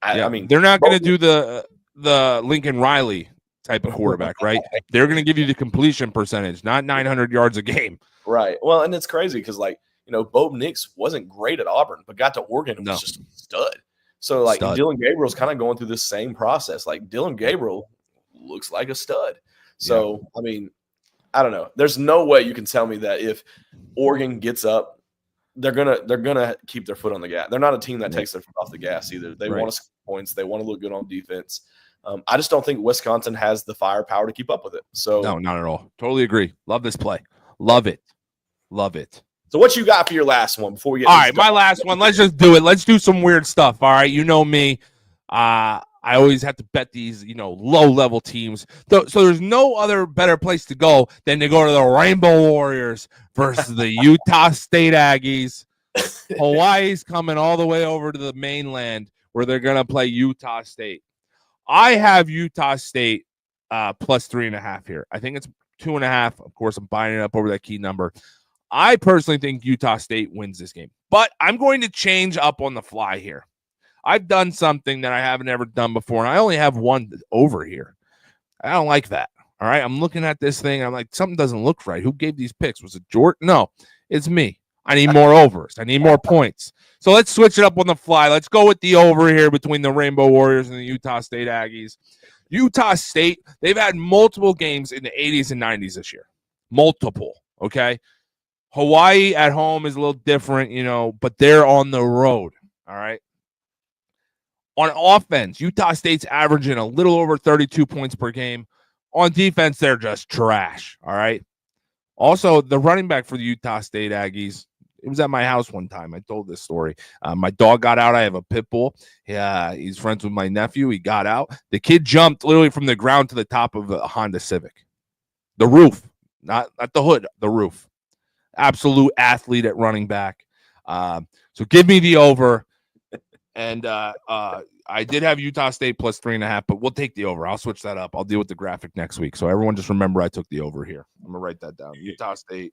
I mean, they're not going to do the Lincoln Riley type of quarterback, right? They're going to give you the completion percentage, not 900 yards a game. Right. Well, and it's crazy because, like, Bo Nix wasn't great at Auburn, but got to Oregon and was just a stud. So, like, Dylan Gabriel's kind of going through this same process. Like, Dylan Gabriel looks like a stud. So, I mean, I don't know. There's no way you can tell me that if Oregon gets up, they're gonna keep their foot on the gas. They're not a team that takes their foot off the gas either. They want to score points. They want to look good on defense. I just don't think Wisconsin has the firepower to keep up with it. So no, not at all. Totally agree. Love this play. Love it. Love it. So what you got for your last one before we get? All right, my last one. Let's just do it. Let's do some weird stuff. All right, you know me. I always have to bet these, low-level teams. So there's no other better place to go than to go to the Rainbow Warriors versus the Utah State Aggies. Hawaii's coming all the way over to the mainland where they're going to play Utah State. I have Utah State plus 3.5 here. I think it's 2.5. Of course, I'm buying it up over that key number. I personally think Utah State wins this game, but I'm going to change up on the fly here. I've done something that I haven't ever done before, and I only have one over here. I don't like that. All right, I'm looking at this thing. I'm like, something doesn't look right. Who gave these picks? Was it Jordan? No, it's me. I need more overs. I need more points. So let's switch it up on the fly. Let's go with the over here between the Rainbow Warriors and the Utah State Aggies. Utah State, they've had multiple games in the 80s and 90s this year. Multiple, okay? Hawaii at home is a little different, but they're on the road, all right? On offense, Utah State's averaging a little over 32 points per game. On defense, they're just trash, all right? Also, the running back for the Utah State Aggies, it was at my house one time. I told this story. My dog got out. I have a pit bull. He's friends with my nephew. He got out. The kid jumped literally from the ground to the top of a Honda Civic. The roof, not the hood, the roof. Absolute athlete at running back. So give me the over. And I did have Utah State plus 3.5, but we'll take the over. I'll switch that up. I'll deal with the graphic next week. So everyone just remember I took the over here. I'm going to write that down. Utah State.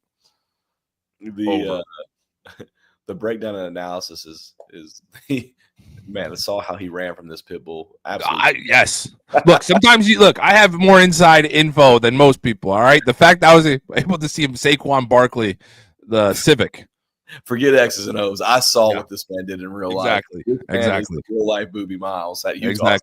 The breakdown and analysis is man, I saw how he ran from this pit bull. Absolutely. Yes. Look, sometimes I have more inside info than most people, all right? The fact I was able to see him, Saquon Barkley, the Civic. Forget X's and O's. I saw what this man did in real life. Exactly. Real life Booby Miles at Utah.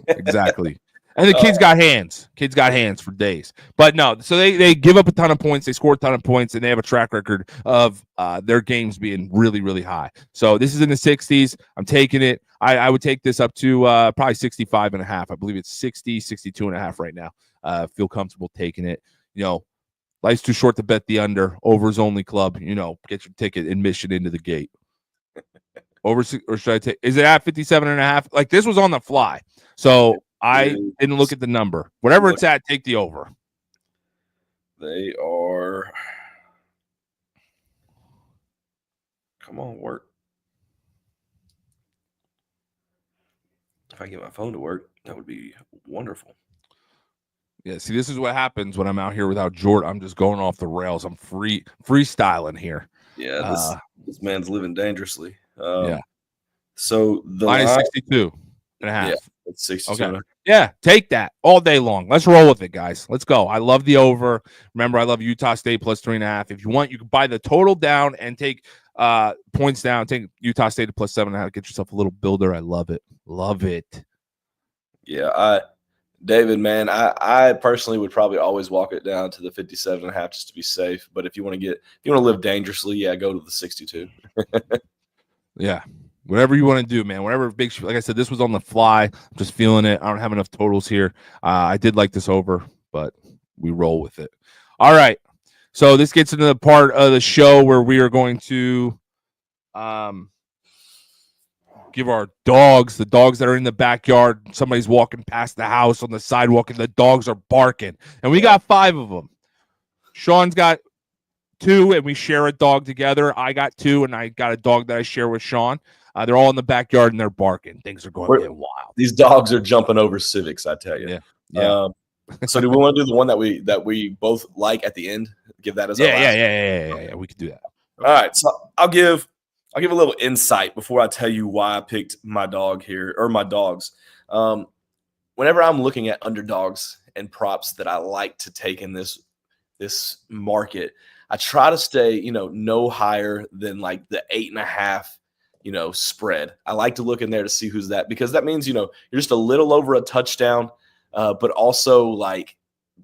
Exactly. And the kid's got hands. Kid's got hands for days. But no, so they give up a ton of points. They score a ton of points, and they have a track record of their games being really, really high. So this is in the 60s. I'm taking it. I would take this up to probably 65.5. I believe it's 60, 62.5 right now. Feel comfortable taking it. Life's too short to bet the under. Overs only club. Get your ticket admission into the gate. Over, or should I take? Is it at 57.5? Like, this was on the fly, so I didn't look at the number. Whatever it's at, take the over. They are. Come on, work. If I get my phone to work, that would be wonderful. Yeah, see, this is what happens when I'm out here without Jordan. I'm just going off the rails. I'm freestyling here. Yeah, this man's living dangerously. Yeah. So the line is 62.5. Yeah, it's 62. Okay. Yeah, take that all day long. Let's roll with it, guys. Let's go. I love the over. Remember, I love Utah State plus 3.5. If you want, you can buy the total down and take points down. Take Utah State to plus 7.5. Get yourself a little builder. I love it. Love it. Yeah, David, man, I personally would probably always walk it down to the 57.5 just to be safe. But if you want to live dangerously, go to the 62. Yeah. Whatever you want to do, man. Whatever big, like I said, this was on the fly. I'm just feeling it. I don't have enough totals here. I did like this over, but we roll with it. All right. So this gets into the part of the show where we are going to give our dogs, the dogs that are in the backyard. Somebody's walking past the house on the sidewalk, and the dogs are barking. And we got 5 of them. Sean's got 2, and we share a dog together. I got 2, and I got a dog that I share with Sean. They're all in the backyard, and they're barking. Things are going to get wild. These dogs are jumping over Civics, I tell you. Yeah. So do we want to do the one that we both like at the end? Give that as our last? Yeah. We could do that. All right. So I'll give a little insight before I tell you why I picked my dog here, or my dogs. whenever I'm looking at underdogs and props that I like to take in this market, I try to stay, no higher than like the 8.5, spread. I like to look in there to see who's that, because that means, you're just a little over a touchdown, but also like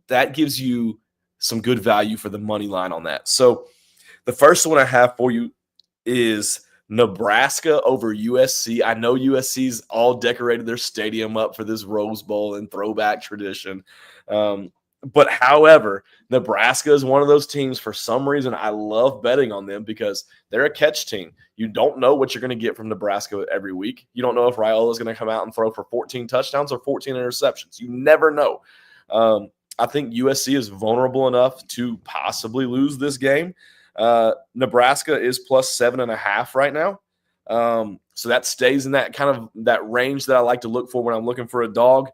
that gives you some good value for the money line on that. So the first one I have for you is Nebraska over USC. I know USC's all decorated their stadium up for this Rose Bowl and throwback tradition. But however, Nebraska is one of those teams, for some reason, I love betting on them because they're a catch team. You don't know what you're going to get from Nebraska every week. You don't know if Raiola is going to come out and throw for 14 touchdowns or 14 interceptions. You never know. I think USC is vulnerable enough to possibly lose this game. Nebraska is plus 7.5 right now. So that stays in that kind of that range that I like to look for when I'm looking for a dog.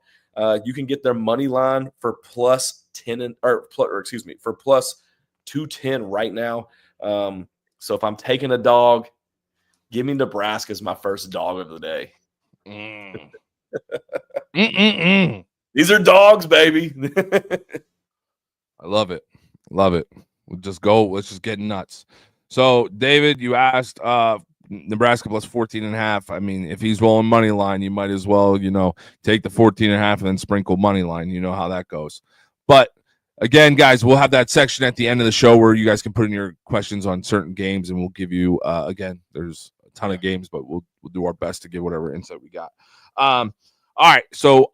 You can get their money line for plus 10 for plus 210 right now. So if I'm taking a dog, give me Nebraska as my first dog of the day. These are dogs, baby. I love it. Love it. We'll just go. Let's just get nuts. So, David, you asked Nebraska plus 14.5. I mean, if he's rolling money line, you might as well, take the 14.5 and then sprinkle money line. You know how that goes. But again, guys, we'll have that section at the end of the show where you guys can put in your questions on certain games, and we'll give you again, there's a ton of games, but we'll do our best to give whatever insight we got. All right. So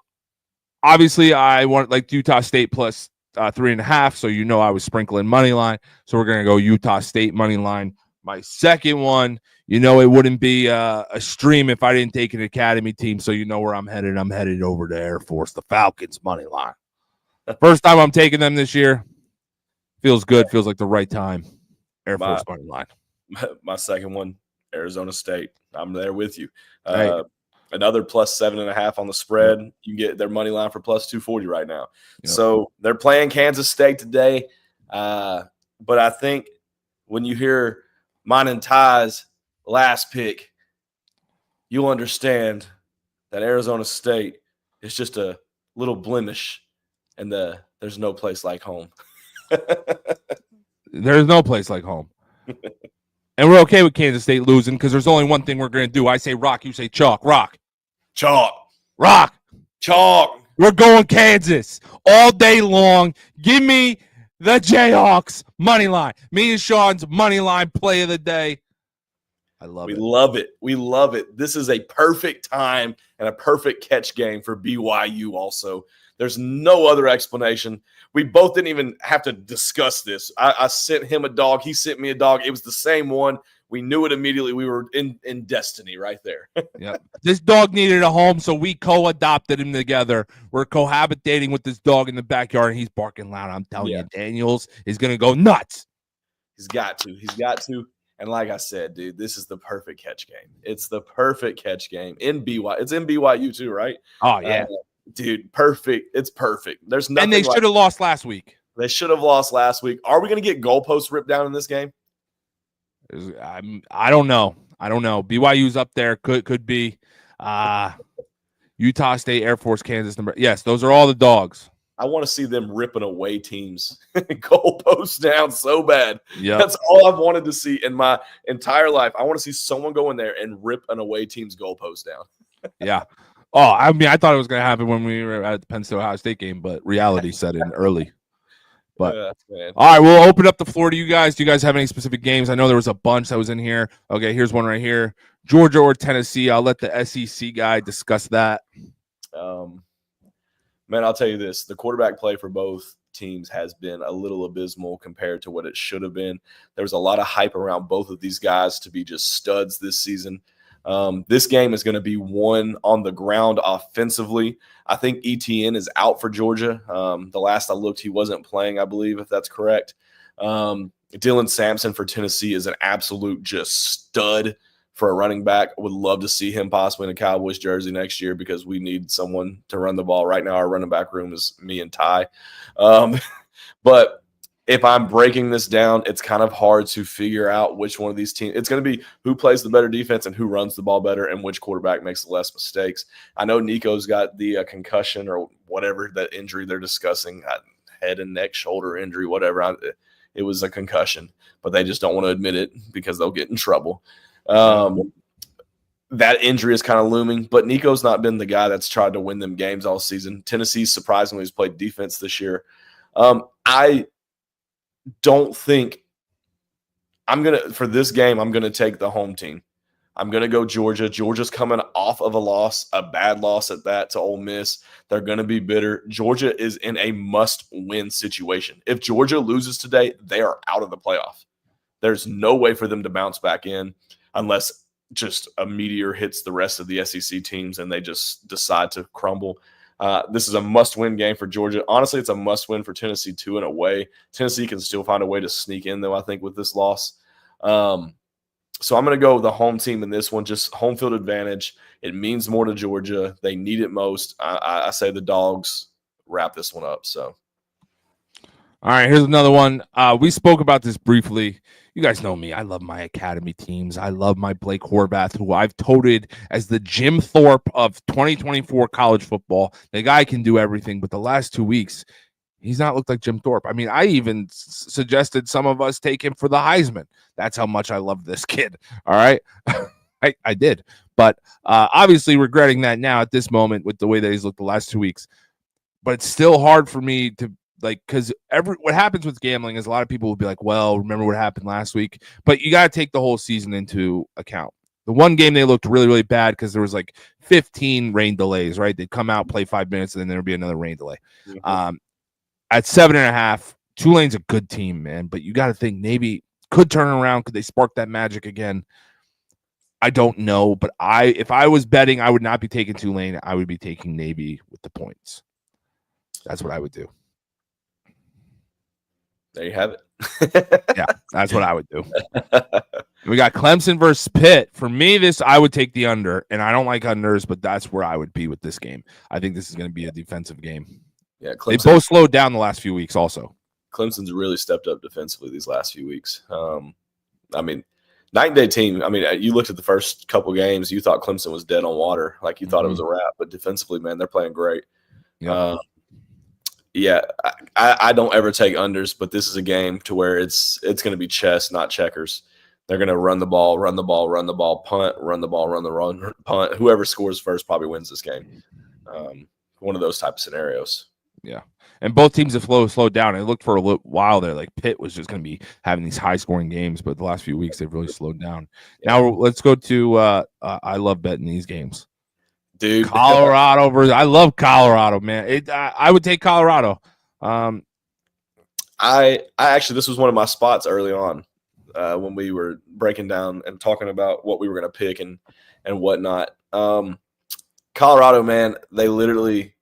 obviously I want like Utah State plus 3.5. So I was sprinkling money line. So we're gonna go Utah State money line. My second one, it wouldn't be a stream if I didn't take an academy team. So where I'm headed. I'm headed over to Air Force, the Falcons money line. First time I'm taking them this year. Feels good. Feels like the right time. Air Force money line. My second one, Arizona State. I'm there with you. Another plus 7.5 on the spread. Yep. You can get their money line for plus 240 right now. Yep. So they're playing Kansas State today. But I think when you hear mine and Ty's last pick, you'll understand that Arizona State is just a little blemish, and there's no place like home. There's no place like home. And we're okay with Kansas State losing because there's only one thing we're going to do. I say rock, you say chalk. Rock. Chalk. Rock. Chalk. We're going Kansas all day long. Give me the Jayhawks money line. Me and Sean's money line play of the day. I love it. We love it. We love it. This is a perfect time and a perfect catch game for BYU also. There's no other explanation. We both didn't even have to discuss this. I sent him a dog. He sent me a dog. It was the same one. We knew it immediately. We were in destiny right there. Yeah. This dog needed a home, so we co-adopted him together. We're cohabitating with this dog in the backyard, and he's barking loud. I'm telling you, Daniels is going to go nuts. He's got to. He's got to. And like I said, dude, this is the perfect catch game. It's the perfect catch game in BYU. It's in BYU too, right? Oh, yeah. Dude, perfect. It's perfect. There's nothing. And they should have lost last week. They should have lost last week. Are we going to get goalposts ripped down in this game? I don't know. BYU's up there. Could be. Utah State, Air Force, Kansas. Yes, those are all the dogs. I want to see them ripping away teams, goalposts down so bad. Yeah, that's all I've wanted to see in my entire life. I want to see someone go in there and rip an away team's goalpost down. Yeah. Oh, I mean, I thought it was going to happen when we were at the Penn State Ohio State game, but reality set in early. But all right, we'll open up the floor to you guys. Do you guys have any specific games? I know there was a bunch that was in here. Okay, here's one right here: Georgia or Tennessee. I'll let the SEC guy discuss that. Man, I'll tell you this: the quarterback play for both teams has been a little abysmal compared to what it should have been. There was a lot of hype around both of these guys to be just studs this season. This game is going to be won on the ground offensively. I think ETN is out for Georgia. The last I looked, he wasn't playing, I believe, if that's correct. Dylan Sampson for Tennessee is an absolute just stud for a running back. I would love to see him possibly in a Cowboys jersey next year because we need someone to run the ball. Right now, our running back room is me and Ty. But if I'm breaking this down, it's kind of hard to figure out which one of these teams. It's going to be who plays the better defense and who runs the ball better and which quarterback makes the less mistakes. I know Nico's got the concussion or whatever that injury they're discussing, head and neck, shoulder injury, whatever. It was a concussion, but they just don't want to admit it because they'll get in trouble. That injury is kind of looming, but Nico's not been the guy that's tried to win them games all season. Tennessee surprisingly has played defense this year. I don't think for this game, I'm going to take the home team. I'm going to go Georgia. Georgia's coming off of a loss, a bad loss at that to Ole Miss. They're going to be bitter. Georgia is in a must-win situation. If Georgia loses today, they are out of the playoff. There's no way for them to bounce back in unless just a meteor hits the rest of the SEC teams and they just decide to crumble. This is a must-win game for Georgia. Honestly, it's a must-win for Tennessee too in a way. Tennessee can still find a way to sneak in, though, I think, with this loss. So I'm going to go with the home team in this one, just home field advantage. It means more to Georgia. They need it most. I say the Dogs wrap this one up. So, all right, here's another one. We spoke about this briefly. You guys know me. I love my academy teams. I love my Blake Horvath, who I've touted as the Jim Thorpe of 2024 college football. The guy can do everything, but the last 2 weeks, he's not looked like Jim Thorpe. I mean, I even suggested some of us take him for the Heisman. That's how much I love this kid. All right. I did. But obviously regretting that now at this moment with the way that he's looked the last 2 weeks. But it's still hard for me to, because what happens with gambling is a lot of people will be like, well, remember what happened last week? But you got to take the whole season into account. The one game they looked really, really bad because there was like 15 rain delays, right? They'd come out, play 5 minutes, and then there'd be another rain delay. Mm-hmm. At 7.5, Tulane's a good team, man. But you got to think maybe could turn around. Could they spark that magic again? I don't know. But if I was betting, I would not be taking Tulane. I would be taking Navy with the points. That's what I would do. There you have it. Yeah, that's what I would do. We got Clemson versus Pitt. For me, I would take the under, and I don't like unders, but that's where I would be with this game. I think this is going to be a defensive game. Yeah, Clemson, they both slowed down the last few weeks also. Clemson's really stepped up defensively these last few weeks. I mean, night and day team. I mean, you looked at the first couple games, you thought Clemson was dead on water. Like you thought it was a wrap, but defensively, man, they're playing great. Yeah. I don't ever take unders, but this is a game to where it's going to be chess, not checkers. They're going to run the ball, punt, run the ball, punt. Whoever scores first probably wins this game. One of those type of scenarios. Yeah, and both teams have slowed down. It looked for a little while there like Pitt was just going to be having these high-scoring games, but the last few weeks they've really slowed down. Yeah. Now let's go to I love betting these games. Dude, Colorado versus I love Colorado, man. I would take Colorado. I actually this was one of my spots early on when we were breaking down and talking about what we were going to pick and whatnot. Colorado, man, they literally.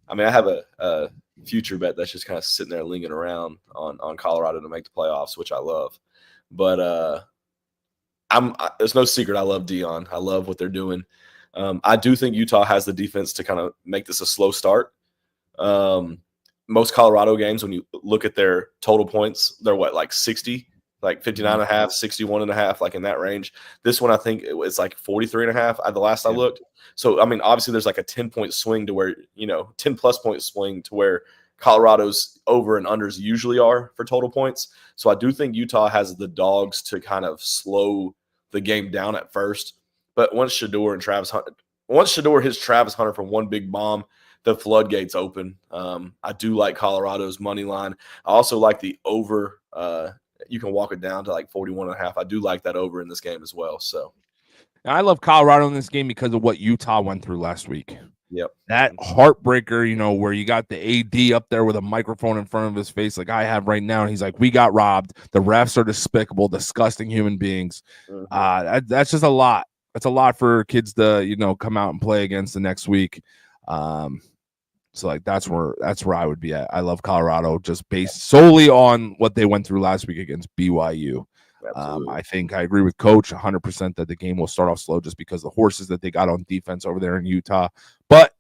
I mean, I have a future bet that's just kind of sitting there lingering around on Colorado to make the playoffs, which I love. But there's no secret. I love Dion. I love what they're doing. I do think Utah has the defense to kind of make this a slow start. Most Colorado games, when you look at their total points, they're like 60, like 59.5, 61.5, like in that range. This one, I think it's like 43.5 the last I looked. So, I mean, obviously there's like a 10-point swing to where, 10-plus point swing to where Colorado's over and unders usually are for total points. So I do think Utah has the dogs to kind of slow the game down at first. But once Shedeur hits Travis Hunter from one big bomb, the floodgates open. I do like Colorado's money line. I also like the over. You can walk it down to like 41.5. I do like that over in this game as well. So I love Colorado in this game because of what Utah went through last week. Yep. That heartbreaker, where you got the AD up there with a microphone in front of his face like I have right now. And he's like, we got robbed. The refs are despicable, disgusting human beings. That's just a lot. That's a lot for kids to, come out and play against the next week. So like that's where I would be at. I love Colorado just based solely on what they went through last week against BYU. I think I agree with Coach 100% that the game will start off slow just because the horses that they got on defense over there in Utah. But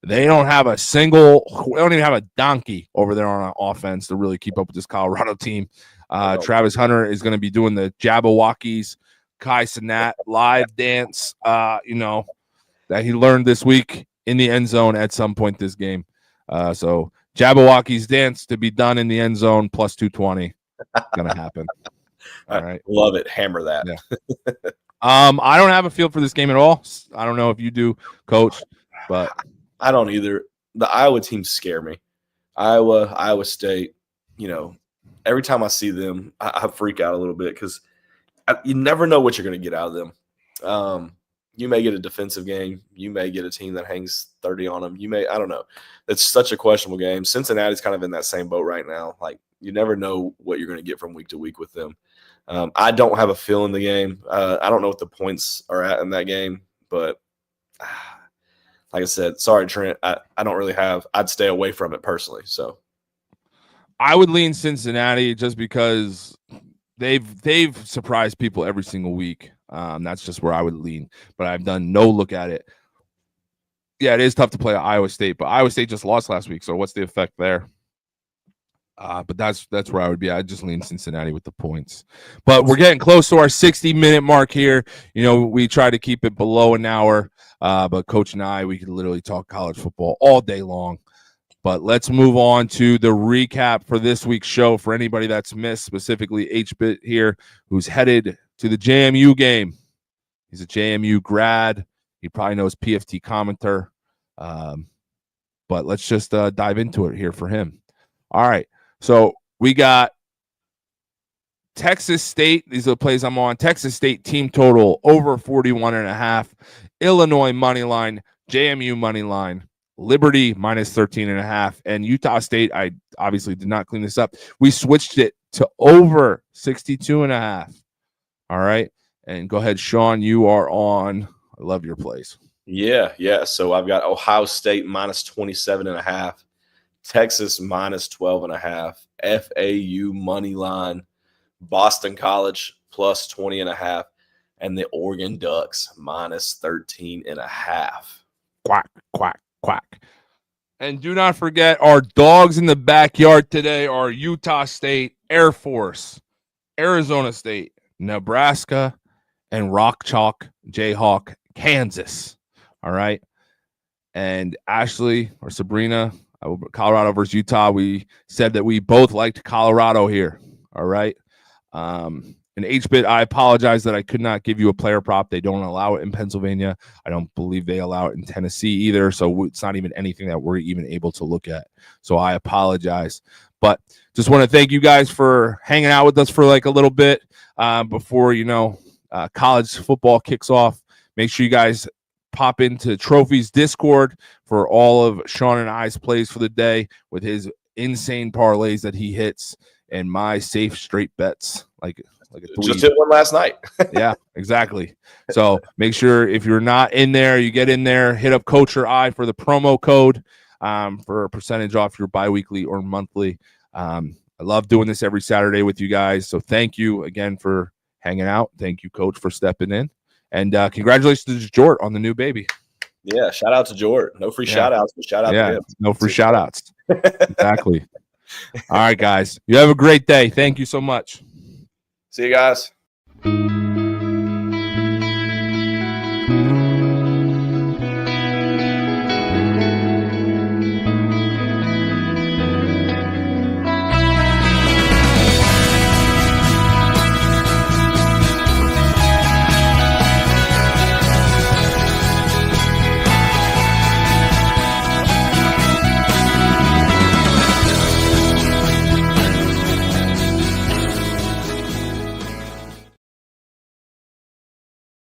They don't even have a donkey over there on offense to really keep up with this Colorado team. Travis Hunter is going to be doing the Jabberwockies, Kai Cenat live dance, that he learned this week in the end zone at some point this game. So Jabberwockies dance to be done in the end zone plus 220. Going to happen. All right. Love it. Hammer that. Yeah. I don't have a feel for this game at all. I don't know if you do, Coach, but I don't either. The Iowa teams scare me. Iowa State, every time I see them, I freak out a little bit because you never know what you're going to get out of them. You may get a defensive game. You may get a team that hangs 30 on them. I don't know. It's such a questionable game. Cincinnati's kind of in that same boat right now. Like, you never know what you're going to get from week to week with them. I don't have a feel in the game. I don't know what the points are at in that game, but like I said, sorry, Trent, I don't really I'd stay away from it personally. So I would lean Cincinnati just because they've surprised people every single week. That's just where I would lean, but I've done no look at it. Yeah, it is tough to play Iowa State, but Iowa State just lost last week. So what's the effect there? But that's where I would be. I'd just lean Cincinnati with the points. But we're getting close to our 60-minute mark here. We try to keep it below an hour. But Coach and I, we could literally talk college football all day long. But let's move on to the recap for this week's show. For anybody that's missed, specifically H-Bit here, who's headed to the JMU game. He's a JMU grad. He probably knows PFT commenter. But let's just dive into it here for him. All right. So we got Texas State. These are the plays I'm on. Texas State team total over 41.5. Illinois money line, JMU money line, Liberty minus 13.5, and Utah State. I obviously did not clean this up. We switched it to over 62.5. All right. And go ahead, Sean. You are on. I love your plays. Yeah. So I've got Ohio State minus 27.5. Texas minus 12.5, FAU money line, Boston College plus 20.5, and the Oregon Ducks minus 13.5. Quack, quack, quack. And do not forget our dogs in the backyard today are Utah State, Air Force, Arizona State, Nebraska, and Rock Chalk Jayhawk, Kansas. All right. And Ashley or Sabrina, Colorado versus Utah. We said that we both liked Colorado here. All right. And H-Bit, I apologize that I could not give you a player prop. They don't allow it in Pennsylvania. I don't believe they allow it in Tennessee either. So it's not even anything that we're even able to look at. So I apologize. But just want to thank you guys for hanging out with us for like a little bit before, college football kicks off. Make sure you guys pop into Trophies Discord for all of Sean and I's plays for the day with his insane parlays that he hits and my safe straight bets. Like just hit one last night. Yeah, exactly. So make sure if you're not in there, you get in there, hit up Coach or I for the promo code for a percentage off your biweekly or monthly. I love doing this every Saturday with you guys. So thank you again for hanging out. Thank you, Coach, for stepping in. And congratulations to Jort on the new baby. Yeah, shout out to Jort. No free shout outs, but shout out to him. No free shout outs. Exactly. All right, guys. You have a great day. Thank you so much. See you guys.